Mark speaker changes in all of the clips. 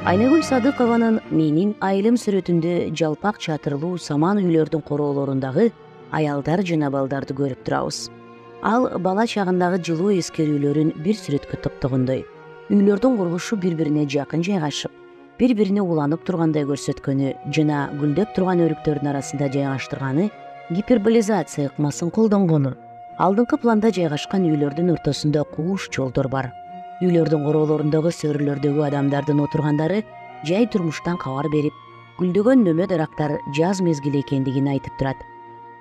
Speaker 1: Айнагүл Садыкованын «Менин айылым» сүрөтүндө жалпак чатырлуу саман үйлөрдүн короолорундагы аялдар жана балдарды көрүп турабыз. Ал бала чагындагы жылуу эскерүүлөрүн бир сүрөткө топтогондой, үйлөрдүн курулушу бири-бирине жакын жайгашып, бири-бирине уланып тургандай көрсөткөнү жана гүлдөп турган өрүктөрдүн арасында жайгаштырганы гиперболизация ыкмасын колдонгону. Алдыңкы планда жайгашкан үйлөрдүн ортосунда кууш жолдор бар. Үйлөрдүн короолорундагы сөрүлөрдөгү адамдардын отургандары жай турмуштан кабар берип, гүлдөгөн нөмө дарактар жаз мезгили экендигин айтып турат.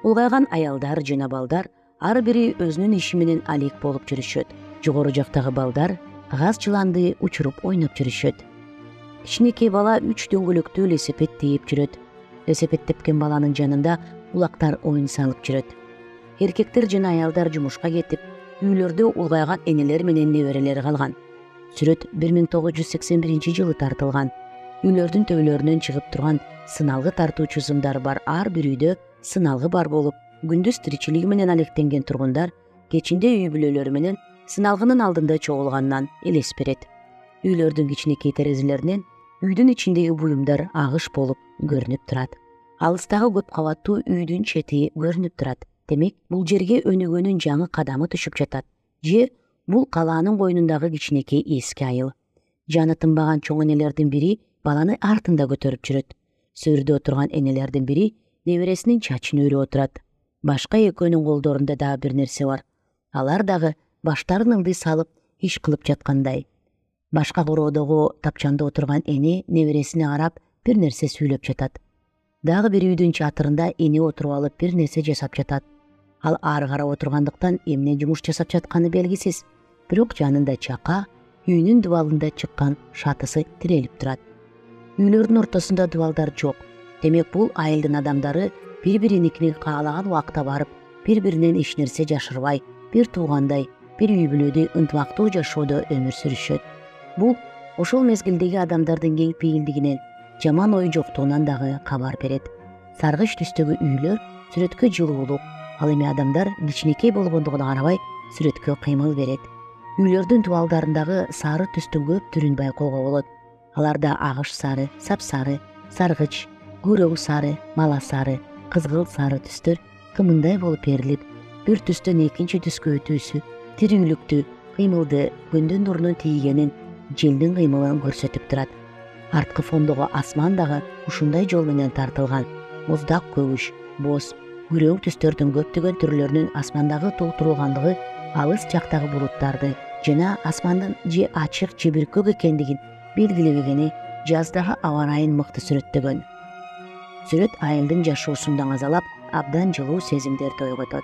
Speaker 1: Улгайган аялдар жана балдар ар бири өзүнүн иши менен алек болуп жүрүшөт. Жогору жактагы балдар газ жыланды учуруп ойноп жүрүшөт. Кичинекей бала 3 дөңгөлөктүү велосипед тээп жүрөт. Велосипед тепкен баланын жанында улактар оюн салып жүрөт. Эркектер жана аялдар жумушка кетип, үйлөрдө улгайган энелер менен неберелери калган. Сүрөт 1981-жылы тартылган. Үйлөрдүн төбөлөрүнөн чыгып турган сыналгы тартуучу зымдар бар ар бир үйдө сыналгы бар болуп, күндүз тиричилиги менен алектенген тургундар кечинде үй бүлөлөрү менен сыналгынын алдында чогулганынан элес берет. Үйлөрдүн кичинекей терезелеринен үйдүн ичиндеги буюмдар агыш болуп көрүнүп турат. Алыстагы көп кабаттуу үйдүн чети көрүнүп турат. Демек, бул жерге өнөгөнүн жаңы кадамы түшүп жатат. Же бул калаанын койнундагы кичинекей эски айыл. Жаны тынбаган чоң энелердин бири баланы артында көтөрүп жүрөт. Сөрдө отурган энелердин бири небересинин чачын өрүп отурат. Башка экөөнүн колдорунда дагы бир нерсе бар. Алар дагы баштарын ылдый салып иш кылып жаткандай. Башка короодогу тапчанда отурган эне небересине карап бир нерсе сүйлөп жатат. Дагы бир үйдүн чатырында эне отуруп алып бир нерсе жасап жатат. Ал ары карап отургандыктан эмне жумуш жасап жатканы белгисиз. Бирок жанында чака, үйүнүн дубалында чыккан шатысы тирелип турат. Үйлөрдүн ортосунда дубалдар жок. Демек, бул айылдын адамдары бири-бириникине каалаган убакта барып, бири-биринен эч нерсе жашырбай, бир туугандай, бир үй бүлөдө ынтымактуу жашоодо өмүр сүрүшөт. Бул ошол мезгилдеги адамдардын кең пейилдигинен, жаман ой жоктугунан дагы кабар берет. Саргыч түстөгү үйлөр сүрөткө жылуулук, ал эми адамдар кичинекей болгондугуна карабай сүрөткө кыймыл берет. Үйлөрдүн дубалдарындагы сары түстүн көп түрүн байкоого болот. Аларда агыш сары, сапсары, саргыч, күрөң сары, мала сары, кызгыл сары түстөр кымындай болуп берилип, бир түстөн экинчи түскө өтүүсү тирүүлүктү, кыймылды, күндүн нурунун тийгенин, желдин кыймылын көрсөтүп турат. Арткы фондогу асман дагы ушундай жол менен тартылган. Муздак көгүш, боз, күрөң түстөрдүн көптөгөн түрлөрүнүн асмандагы толтурулгандыгы алыс жактагы булуттарды жана асмандын же ачык же бир көк экендигин белгилегени жаздагы аба ырайын мыкты сүрөттөгөн. Сүрөт айылдын жашоосунда азалап, абдан жылуу сезимдерди ойготот.